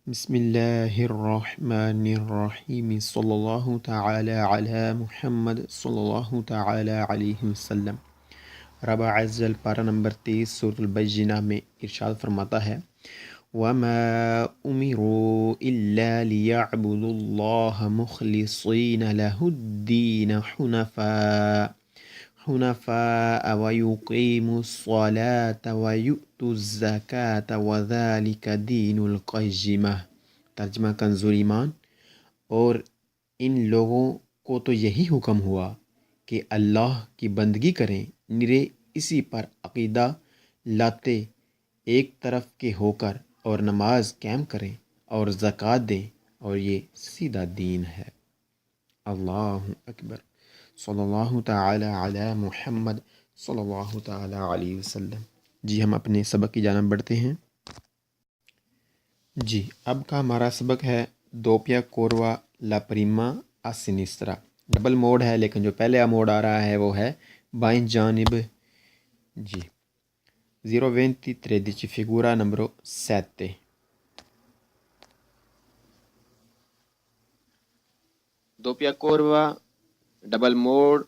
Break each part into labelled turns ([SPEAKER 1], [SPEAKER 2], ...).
[SPEAKER 1] بسم اللہ الرحمن الرحیم صلی اللہ تعالی علی محمد صلی اللہ تعالی علیہ وسلم۔ رب عزل پارہ نمبر 23 سورۃ البینہ میں ارشاد فرماتا ہے وَمَا أُمِرُوا إِلَّا لِيَعْبُدُوا اللَّهَ مُخْلِصِينَ لَهُ الدِّينَ حُنَفَاءَ وَيُقِيمُوا الصَّلَاةَ وَيُؤْتُوا الزَّكَاةَ وَذَلِكَ دِينُ الْقَيِّمَةِ۔ ترجمہ کنز ایمان، اور ان لوگوں کو تو یہی حکم ہوا کہ اللہ کی بندگی کریں، نرے اسی پر عقیدہ لاتے ایک طرف کے ہو کر، اور نماز قائم کریں اور زکوٰۃ دیں، اور یہ سیدھا دین ہے۔ اللہ اکبر، صلی اللہ تعالی علی محمد صلی اللہ تعالی علیہ وسلم۔ جی ہم اپنے سبق کی جانب بڑھتے ہیں۔ جی اب کا ہمارا سبق ہے دوپیا کوروا لا پریما a sinistra۔ ڈبل موڈ ہے، لیکن جو پہلے موڈ آ رہا ہے وہ ہے بائیں جانب۔ جی 023 figura numero 7۔
[SPEAKER 2] دوپیا کوروا ڈبل موڈ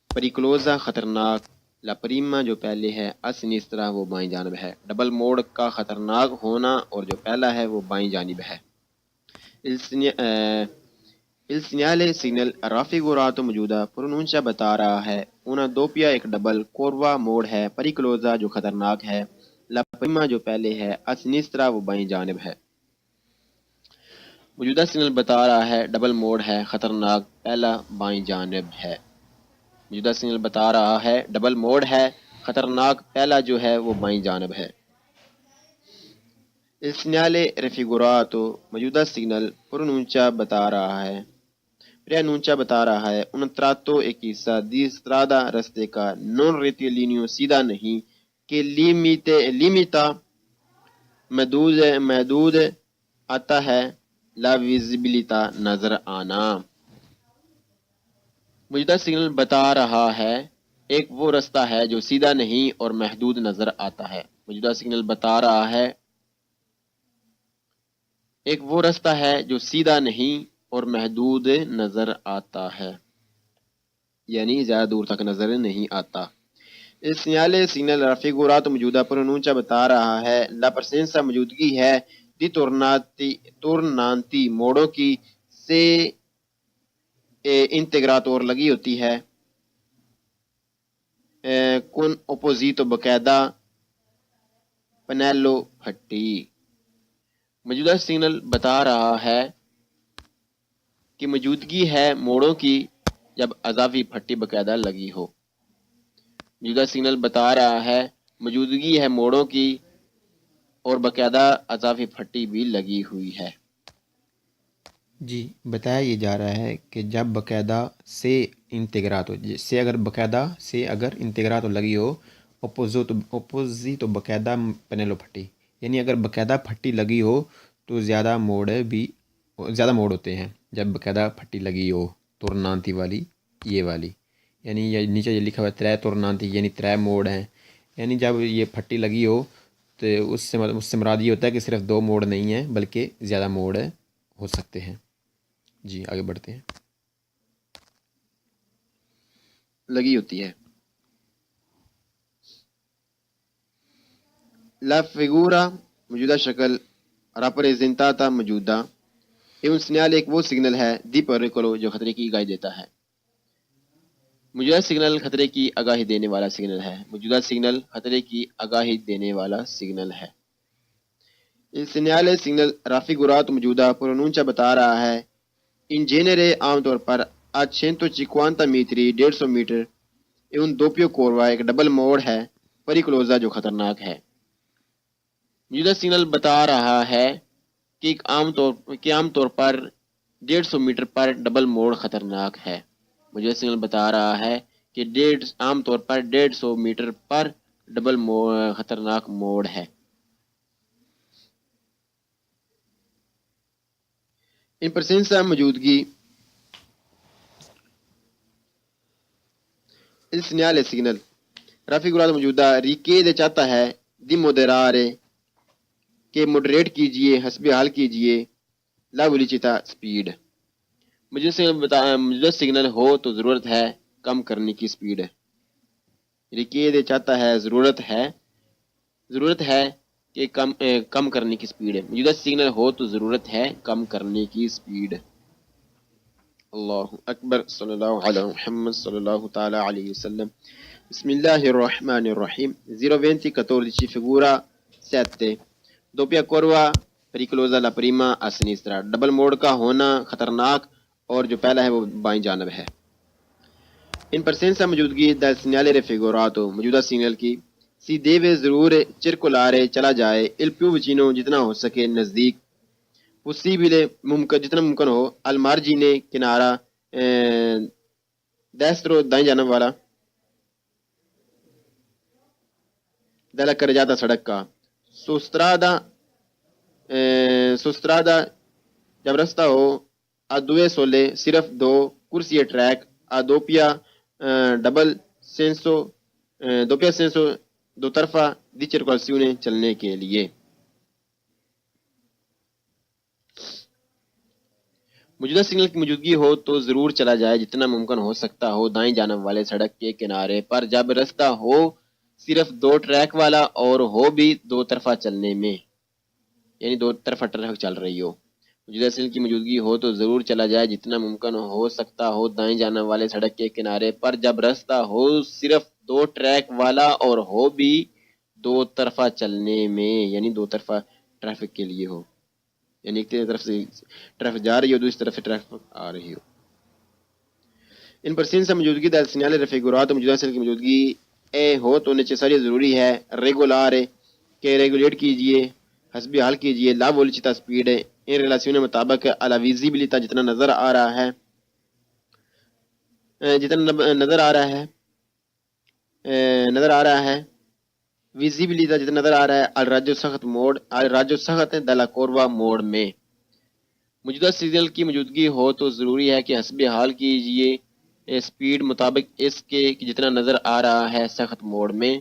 [SPEAKER 2] پریکلوزا خطرناک، لا پریما جو پہلے ہے، اسنیسترا وہ بائیں جانب ہے۔ ڈبل موڈ کا خطرناک ہونا اور جو پہلا ہے وہ بائیں جانب ہے۔ il segnale سگنل رافیگوراتو موجودہ پرونونشا بتا رہا ہے اونا دوپیا ایک ڈبل کوروا موڈ ہے، پریکلوزا جو خطرناک ہے، لا پریما جو پہلے ہے، اسنیسترا وہ بائیں جانب ہے۔ موجودہ سگنل بتا رہا ہے ڈبل موڈ ہے، خطرناک، پہلا بائیں جانب ہے۔ موجودہ سگنل بتا رہا ہے ڈبل موڈ ہے، خطرناک، پہلا جو ہے وہ بائیں جانب ہے۔ il segnale raffigurato موجودہ سگنل پرونونچا بتا رہا ہے، پرینونچا بتا رہا ہے un tratto e chissà di strada رستے کا، non rettilineo سیدھا نہیں، کہ limita محدود آتا ہے، la visibilità نظر آنا۔ موجودہ سگنل بتا رہا ہے ایک وہ رستہ ہے جو سیدھا نہیں اور محدود نظر آتا ہے۔ موجودہ سگنل بتا رہا ہے ایک وہ رستہ ہے جو سیدھا نہیں اور محدود نظر آتا ہے، یعنی زیادہ دور تک نظر نہیں آتا۔ اس سیالے سگنل رافیگوراتو موجودہ پرونونچا بتا رہا ہے لا پرسنسا موجودگی ہے دی تورنانتی موڑوں کی، سے انتگراتور لگی ہوتی ہے، کن اپوزیتو باقاعدہ، پنیلو پھٹی۔ موجودہ سگنل بتا رہا ہے کہ موجودگی ہے موڑوں کی جب اضافی پھٹی باقاعدہ لگی ہو۔ موجودہ سگنل بتا رہا ہے موجودگی ہے موڑوں کی اور باقاعدہ اضافی پھٹی بھی لگی ہوئی ہے۔
[SPEAKER 1] جی بتایا یہ جا رہا ہے کہ جب باقاعدہ سے انتگرات ہو، سے اگر انتگرات لگی ہو، اپوزیتو باقاعدہ پنیلو پھٹی، یعنی اگر باقاعدہ پھٹی لگی ہو تو زیادہ موڑ ہوتے ہیں جب باقاعدہ پھٹی لگی ہو، تورنانتی والی، یہ والی، یعنی یہ نیچے یہ لکھا ہوا ہے ترے تورنانتی، یعنی ترے موڑ ہیں، یعنی جب یہ پھٹی لگی ہو تو اس سے مراد یہ ہوتا ہے کہ صرف دو موڑ نہیں ہیں بلکہ زیادہ موڑ ہو سکتے ہیں۔ جی آگے بڑھتے ہیں۔
[SPEAKER 2] لگی ہوتی ہے۔ لا فگورا موجودہ شکل، راپریزنٹاتا موجودہ، ایون سگنل ایک وہ سگنل ہے دی پریکولو جو خطرے کی آگاہی دیتا ہے۔ موجودہ سگنل خطرے کی آگاہی دینے والا سگنل ہے۔ موجودہ سگنل خطرے کی آگاہی دینے والا سگنل ہے۔ اس سگنل رافیگوراتو موجودہ پرونونچا بتا رہا ہے ان جینرے عام طور پر a 150 میٹری 150 میٹر، ایون دوپیو کوروا ایک ڈبل موڑ ہے، پریکلوزا جو خطرناک ہے۔ موجودہ سگنل بتا رہا ہے کہ عام طور پر 150 میٹر پر ڈبل موڑ خطرناک ہے۔ موجودہ سگنل بتا رہا ہے کہ عام طور پر 150 میٹر پر ڈبل خطرناک موڑ ہے۔ ان پرسنسا موجودگی، il segnale سگنل رافیگوراتو موجودہ ریکیدے چاہتا ہے دی مودرارے، کہ مڈریٹ کیجئے، حسب حال کیجئے، لا ولیچتا سپیڈ. موجودہ سگنل ہو تو ضرورت ہے کم کرنے کی سپیڈ. یہ چاہتا ہے ضرورت ہے کہ کم کرنے کی سپیڈ. موجودہ سگنل ہو تو ضرورت ہے کم کرنے کی سپیڈ. اللہ اکبر. صلی اللہ علی محمد صلی اللہ تعالی علیہ وسلم. بسم اللہ الرحمن الرحیم. 02014 figura 7. Doppia curva pericolosa la prima a sinistra. Double موڈ کا ہونا خطرناک اور جو پہلا ہے وہ بائیں جانب ہے. ان پرسنسا موجودگی دا سینیالے ریفیگوراتو موجودہ سگنل کی سی دیوے ضرور چرکولارے چلا جائے ال پیو وچینو جتنا ہو سکے نزدیک پوسیبلے ممکن جتنا ممکن ہو المارجینے کنارہ دیسترو دائیں جانب والا دلا کر جاتا سڑک کا سوسترادا جب رستہ ہو ادوے سولے صرف دو کرسی ٹریک ادوپیا ڈبل سینسو دوپیا سینسو دو طرفہ دی چرکولسیونے چلنے کے لیے. موجودہ سگنل کی موجودگی ہو تو ضرور چلا جائے جتنا ممکن ہو سکتا ہو دائیں جانب والے سڑک کے کنارے پر جب رستہ ہو صرف دو ٹریک والا اور ہو بھی دو طرفہ چلنے میں، یعنی دو طرفہ ٹریک چل رہی ہو. موجودہ سگنل کی موجودگی ہو تو ضرور چلا جائے جتنا ممکن ہو سکتا ہو دائیں جانب والے سڑک کے کنارے پر جب رستہ ہو صرف دو ٹریک والا اور ہو بھی دو طرفہ چلنے میں، یعنی دو طرفہ ٹریفک کے لیے ہو، یعنی ایک طرف سے ٹریفک جا رہی ہو دوسری طرف سے ٹریفک آ رہی ہو. ان پر سین سے موجودگی دا سینیالے ریفیگوراتو موجودہ سگنل کی موجودگی اے ہو تو نیچسری ضروری ہے ریگولارے کہ ریگولیٹ کیجئے حسب حال کیجئے لا ولیچتا سپیڈ ان ریلاسیون مطابق الا ویزیبلیتا جتنا نظر آ رہا ہے ویزیبلیتا جتنا نظر آ رہا ہے الراجو سخت دلا کوروا موڈ میں. موجودہ سگنل کی موجودگی ہو تو ضروری ہے کہ حسب حال کیجئے سپیڈ مطابق اس کے جتنا نظر آ رہا ہے سخت موڈ میں.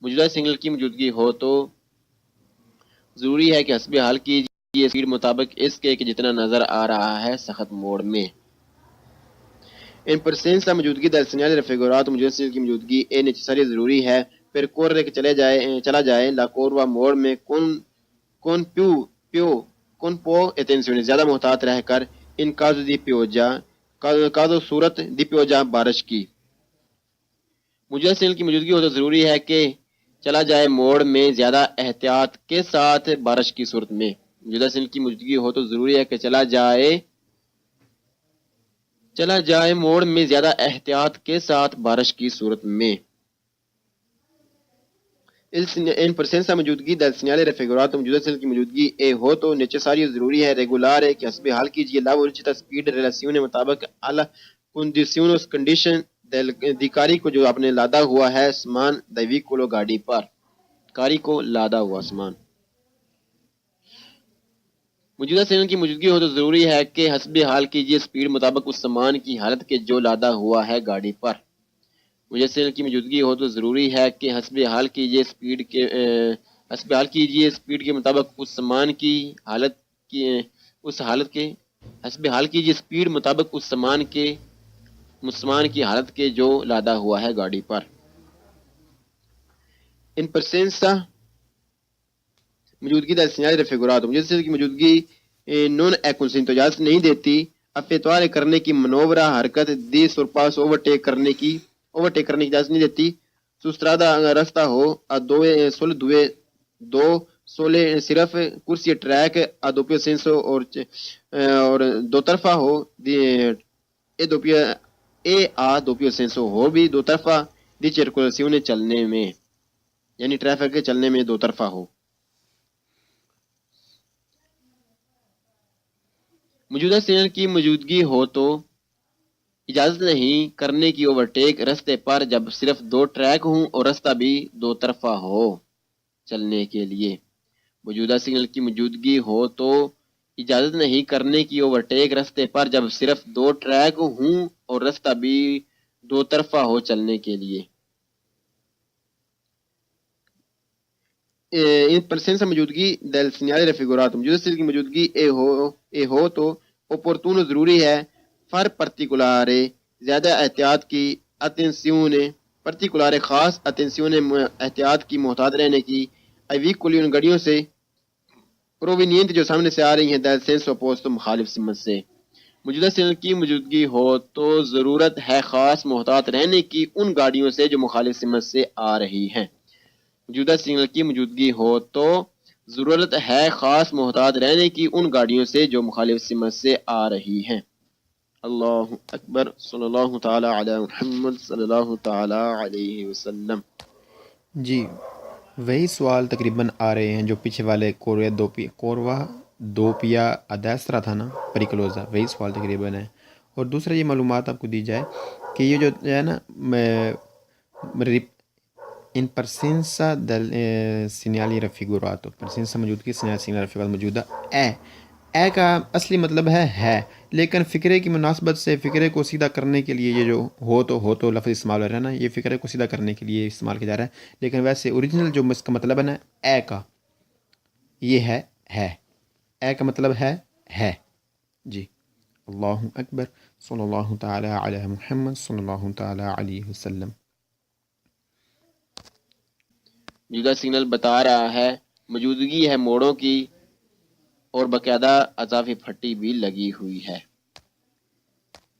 [SPEAKER 2] موجودہ سگنل کی موجودگی ہو تو ضروری ہے کہ حسب حال کیجئے سپیڈ مطابق اس کے جتنا نظر آ رہا ہے سخت موڈ میں. ان پرسنسا موجودگی دا سینیالے ریفیگوراتو موجودہ سگنل کی موجودگی اے نیچسری ضروری ہے پھر کوررے کے چلا جائے لا کوروا موڈ میں کون پو اتنسیون زیادہ محتاط رہ کر ان کازو دی پیوجا کازو صورت دی پیوجا بارش کی. موجودہ سگنل کی موجودگی ہو تو ضروری ہے کہ چلا جائے موڑ میں زیادہ احتیاط کے ساتھ بارش کی صورت میں. موجودہ سگنل کی موجودگی ہو تو ضروری ہے کہ چلا جائے موڑ میں زیادہ احتیاط کے ساتھ بارش کی صورت میں. ان پرسنسا موجودگی دا سینیالے ریفیگوراتو موجودہ سگنل کی موجودگی اے ہو تو نیچساری ضروری ہے ریگولارے کہ حسب حال کیجئے لا ولیچتا سپیڈ ریلاسیون مطابق الا کنڈیشنز کنڈیشن دی کاری کو جو آپ نے لادا ہوا ہے سامان دیوی کولو گاڑی پر کاری کو لادا ہوا سامان. موجودہ سگنل کی موجودگی ہو تو ضروری ہے کہ حسب حال کیجئے سپیڈ مطابق اس سامان کی حالت کے جو لادا ہوا ہے گاڑی پر. موجودہ سگنل کی موجودگی ہو تو ضروری ہے کہ حسب حال کیجئے سپیڈ کے مطابق اس سامان کی حالت کے حسب حال کیجئے سپیڈ مطابق اس سامان کی حالت کے جو لادا ہوا ہے گاڑی پر. ان پرسنسا موجودگی دا سینیالے ریفیگوراتو موجودہ سگنل کی موجودگی نون ایکنسنٹو اجازت نہیں دیتی افیتوارے کرنے کی منورہ حرکت دی سرپاس اوورٹیک کرنے کی اجازت نہیں دیتی. سوسترادا رستہ ہو دو سولے صرف کرسی ٹریک ادوپیا سینسو اور دو طرفہ ہو دوپیا سینسو ہو بھی دو طرفہ دی چرکولسیون چلنے میں، یعنی ٹریفک کے چلنے میں دو طرفہ ہو. موجودہ سگنل کی موجودگی ہو تو اجازت نہیں کرنے کی اوورٹیک رستے پر جب صرف دو ٹریک ہوں اور رستہ بھی دو طرفہ ہو چلنے کے لیے. موجودہ سگنل کی موجودگی ہو تو اجازت نہیں کرنے کی اوورٹیک رستے پر جب صرف دو ٹریک ہوں اور رستہ بھی دو طرفہ ہو چلنے کے لیے. in presenza موجودگی del segnale raffigurato موجودہ سیل کی موجودگی اے ہو تو opportuno ضروری ہے far particolare زیادہ احتیاط کی attenzione particolare خاص attenzione احتیاط کی محتاط رہنے کی ai vicoli ان گاڑیوں سے provenienti جو سامنے سے آ رہی ہیں del senso opposto مخالف سمت سے موجودہ سگنل کی موجودگی ہو تو ضرورت ہے خاص محتاط رہنے کی ان گاڑیوں سے جو مخالف سمت سے آ رہی ہیں موجودہ سگنل کی موجودگی ہو تو ضرورت ہے خاص محتاط رہنے کی ان گاڑیوں سے جو مخالف سمت سے آ رہی ہیں اللہ اکبر صلی اللہ تعالی علی محمد صلی اللہ تعالی علیہ وسلم۔
[SPEAKER 1] جی وہی سوال تقریباً آ رہے ہیں جو پیچھے والے کوروا دوپیا ادیسترا تھا نا پریکلوزا، وہی سوال تقریباً ہے۔ اور دوسرا یہ معلومات آپ کو دی جائے کہ یہ جو ہے نا ان پرسینسا دل سینیالی رفیگوراتو پرسینسا موجودگی سینیالی رفیگوراتو موجودہ اے کا اصلی مطلب ہے، لیکن فکرے کی مناسبت سے فکرے کو سیدھا کرنے کے لیے یہ جو ہو تو لفظ استعمال ہو رہا ہے نا، یہ فکرے کو سیدھا کرنے کے لیے استعمال کیا جا رہا ہے، لیکن ویسے اوریجنل جو اس کا مطلب ہے نا اے کا، یہ ہے اے کا مطلب ہے جی۔ اللہ اکبر صلی اللہ تعالی علی محمد صلی اللہ تعالی علیہ وسلم۔
[SPEAKER 2] موجودہ سگنل بتا رہا ہے موجودگی ہے موڑوں کی اور باقاعدہ اضافی پھٹی بھی لگی ہوئی ہے۔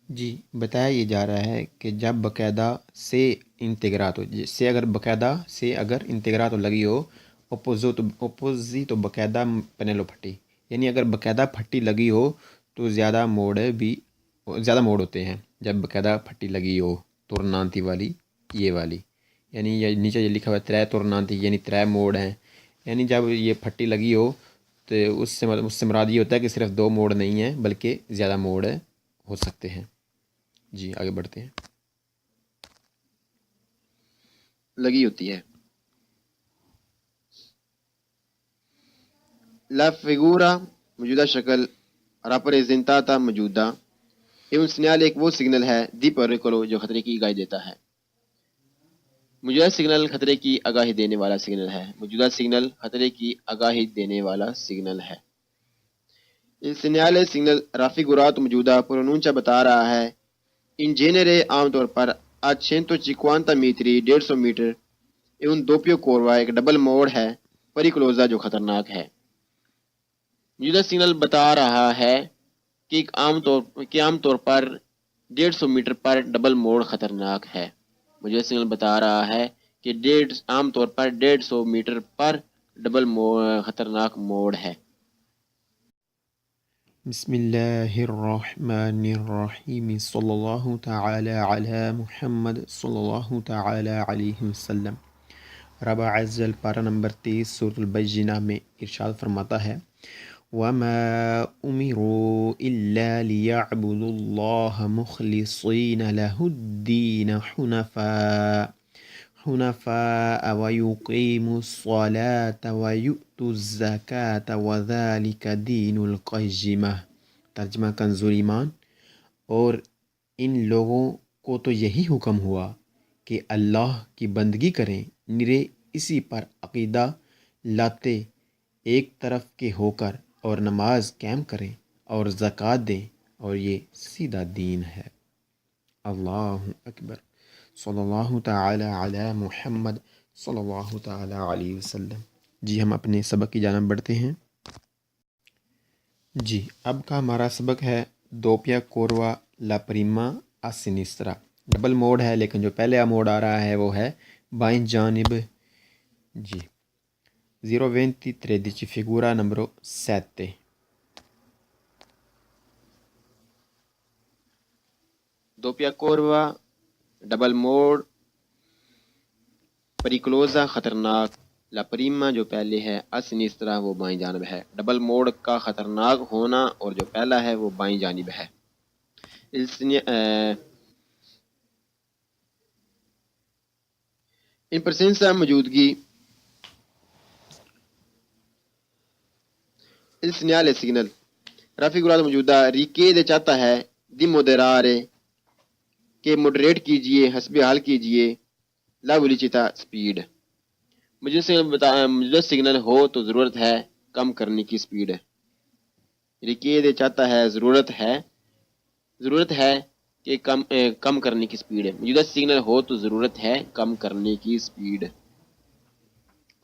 [SPEAKER 1] جی بتایا یہ جا رہا ہے کہ جب باقاعدہ سے انتگرات ہو، سے اگر انتگرات لگی ہو اپوزیتو باقاعدہ پنیلو پھٹی، یعنی اگر باقاعدہ پھٹی لگی ہو تو زیادہ موڑ ہوتے ہیں جب باقاعدہ پھٹی لگی ہو، تورنانتی والی یہ والی، یعنی یہ نیچے یہ لکھا ہوا ہے ترے تورنانتی یعنی ترے موڑ ہیں، یعنی جب یہ پھٹی لگی ہو تو اس سے مراد یہ ہوتا ہے کہ صرف دو موڑ نہیں ہیں بلکہ زیادہ موڑ ہو سکتے ہیں۔ جی آگے بڑھتے ہیں۔
[SPEAKER 2] لگی ہوتی ہے لا فگورا موجودہ شکل راپریزنتاتا موجودہ ایون سنیال ایک وہ سگنل ہے دی پریکولو جو خطرے کی آگاہی دیتا ہے۔ موجودہ سگنل خطرے کی آگاہی دینے والا سگنل ہے۔ موجودہ سگنل خطرے کی آگاہی دینے والا سگنل ہے۔ il segnale signal raffigurato موجودہ پرونونچا بتا رہا ہے ان جینرے عام طور پر a 150 میٹری 150 metre e un doppio corva ایک ڈبل موڑ ہے پریکلوزا جو خطرناک ہے۔ موجودہ سگنل بتا رہا ہے کہ عام طور پر 150 میٹر پر ڈبل موڑ خطرناک ہے۔ موجودہ سگنل بتا رہا ہے کہ عام طور پر 150 میٹر پر ڈبل خطرناک موڑ ہے۔
[SPEAKER 1] بسم اللہ الرحمن الرحیم صلی اللہ تعالی علی محمد صلی اللہ تعالی علیہ وسلم۔ رب عزل پارہ نمبر 30 سورۃ البینہ میں ارشاد فرماتا ہے وَمَا أُمِرُوا إِلَّا لِيَعْبُدُوا اللَّهَ مُخْلِصِينَ لَهُ الدِّينَ حُنَفَاءَ وَيُقِيمُوا الصَّلَاةَ وَيُؤْتُوا الزَّكَاةَ وَذَلِكَ دِينُ الْقَيِّمَةِ۔ ترجمہ کنزُ ایمان، اور ان لوگوں کو تو یہی حکم ہوا کہ اللہ کی بندگی کریں، نرے اسی پر عقیدہ لاتے ایک طرف کے ہو کر، اور نماز قائم کریں اور زکوٰۃ دیں، اور یہ سیدھا دین ہے۔ اللہ اکبر صلی اللہ تعالی علی محمد صلی اللہ تعالی علیہ وسلم۔ جی ہم اپنے سبق کی جانب بڑھتے ہیں۔ جی اب کا ہمارا سبق ہے دوپیا کوروا لا پریما آ سینیسٹرا۔ ڈبل موڈ ہے لیکن جو پہلے موڈ آ رہا ہے وہ ہے بائیں جانب۔ جی 023 figura numero 7۔
[SPEAKER 2] دوپیا کوروا ڈبل موڑ پریکلوزا خطرناک لا پریما جو پہلے ہے اسنیسترا وہ بائیں جانب ہے۔ ڈبل موڑ کا خطرناک ہونا اور جو پہلا ہے وہ بائیں جانب ہے۔ ان پرسینسا موجودگی il segnale signal raffigurato موجودہ ریکید چاہتا ہے دی مودرارے کہ مڈریٹ کیجئے حسب حال کیجئے لا ولیچتا سپیڈ۔ موجودہ سگنل ہو تو ضرورت ہے کم کرنے کی سپیڈ ہے، یعنی کہ یہ چاہتا ہے ضرورت ہے کہ کم کرنے کی سپیڈ ہے، موجودہ سگنل ہو تو ضرورت ہے کم کرنے کی سپیڈ.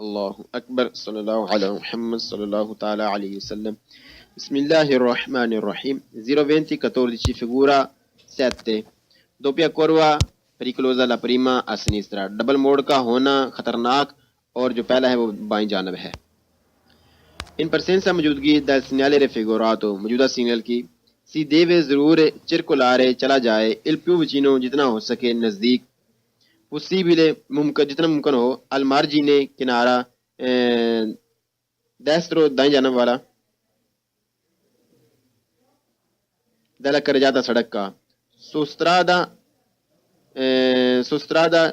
[SPEAKER 2] اللہ اکبر، صلی اللہ علیہ محمد صلی اللہ تعالی علیہ وسلم. بسم اللہ الرحمن الرحیم. 02014 figura 7. Doppia curva pericolosa la prima a sinistra. Double موڈ کا ہونا خطرناک اور جو پہلا ہے وہ بائیں جانب ہے. ان presenza موجودگی del segnale raffigurato موجودہ سگنل کی si deve ضرور circolare چلا جائے il più vicino جتنا ہو سکے نزدیک possibile ممکن جتنا ممکن ہو al margine کنارہ destro دائیں جانب والا della carreggiata سڑک کا سوسترادا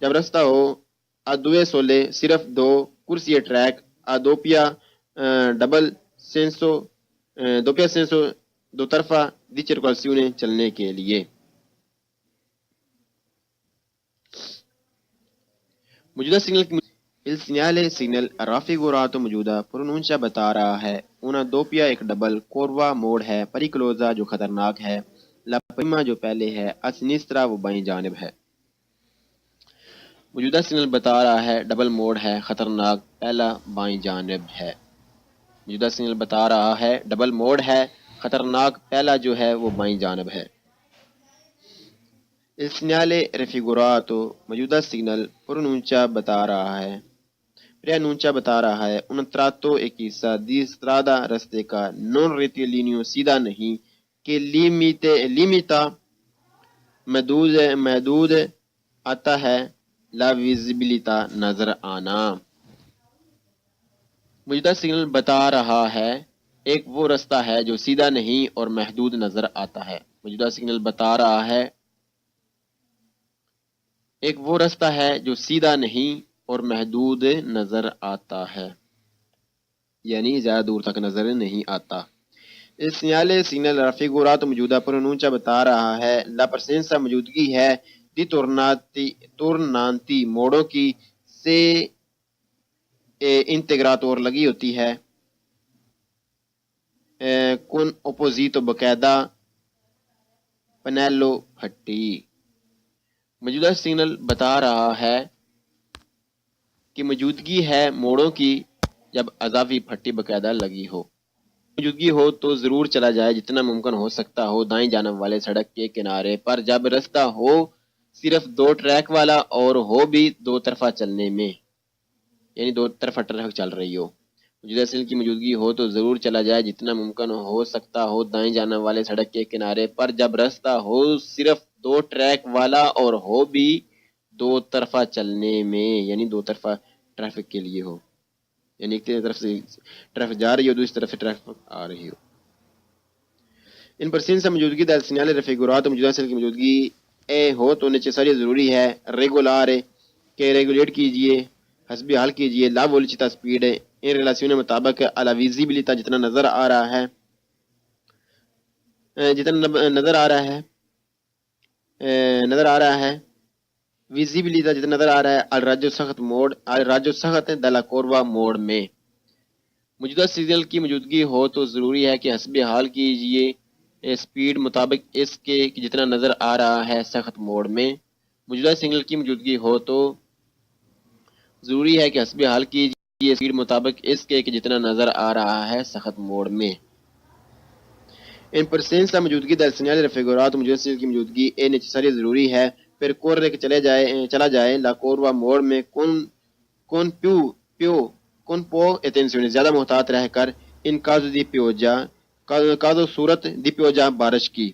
[SPEAKER 2] جب رستہ ہو a due sole صرف دو کرسی ٹریک a doppia ڈبل سینسو دوپیا سینسو دو طرفہ دی circolazione چلنے کے لیے. موجودہ signal il segnale signal raffigurato موجودہ پرونونشا بتا رہا ہے una doppia ایک ڈبل کوروا موڑ ہے pericolosa جو خطرناک ہے la prima جو پہلے ہے a sinistra وہ بائیں جانب ہے. موجودہ سگنل بتا رہا ہے ڈبل موڑ ہے خطرناک پہلا بائیں جانب ہے. موجودہ سگنل بتا رہا ہے ڈبل موڑ ہے خطرناک پہلا جو ہے وہ بائیں جانب ہے. il segnale raffigurato موجودہ سگنل پرونونچا بتا رہا ہے پرینونچا بتا رہا ہے un tratto ایک حصہ di strada رستے کا non rettilineo سیدھا نہیں کہ limita محدود آتا ہے la visibilità نظر آنا. موجودہ سگنل بتا رہا ہے ایک وہ رستہ ہے جو سیدھا نہیں اور محدود نظر آتا ہے. موجودہ سگنل بتا رہا ہے ایک وہ رستہ ہے جو سیدھا نہیں اور محدود نظر آتا ہے، یعنی زیادہ دور تک نظر نہیں آتا. اس سیgnale سگنل raffigurato موجودہ پرونونچا بتا رہا ہے la presenza موجودگی ہے di tornanti موڑوں کی سے انٹیگراتور لگی ہوتی ہے con opposito باقاعدہ پنیلو پھٹی. موجودہ سگنل بتا رہا ہے کہ موجودگی ہے موڑوں کی جب اضافی پھٹی باقاعدہ لگی ہو. موجودگی ہو تو ضرور چلا جائے جتنا ممکن ہو سکتا ہو دائیں جانب والے سڑک کے کنارے پر جب رستہ ہو صرف دو ٹریک والا اور ہو بھی دو طرفہ چلنے میں، یعنی دو طرفہ ٹریک چل رہی ہو. موجودہ سگنل کی موجودگی ہو تو ضرور چلا جائے جتنا ممکن ہو سکتا ہو دائیں جانب والے سڑک کے کنارے پر جب رستہ ہو صرف دو ٹریک والا اور ہو بھی دو طرفہ چلنے میں، یعنی دو طرفہ ٹریفک کے لیے ہو، یعنی ایک طرف سے ٹریفک جا رہی ہو دوسری طرف سے ٹریفک آ رہی ہو. ان presenza موجودگی del segnale raffigurato موجودہ سگنل کی موجودگی ہو تو necessario ضروری ہے regolare کہ ریگولیٹ کیجئے حسب حال کیجئے la velocità speed in relation مطابق alla visibilità جتنا نظر آ رہا ہے visibilità جتنا نظر آ رہا ہے al raggio سخت della curva موڑ میں. موجودہ سگنل کی موجودگی ہو تو ضروری ہے کہ حسب حال کیجئے سپیڈ مطابق اس کے جتنا نظر آ رہا ہے سخت موڑ میں. موجودہ سگنل کی موجودگی ہو تو ضروری ہے کہ حسب حال کیجئے سپیڈ مطابق اس کے جتنا نظر آ رہا ہے سخت موڑ میں. ان presenza موجودگی del segnale raffigurato موجودہ سگنل کی موجودگی necessario ضروری ہے پھر کوررے چلا جائے la curva موڑ میں con po attenzione زیادہ محتاط رہ کر ان caso di pioggia صورت دی پیوجا بارش کی.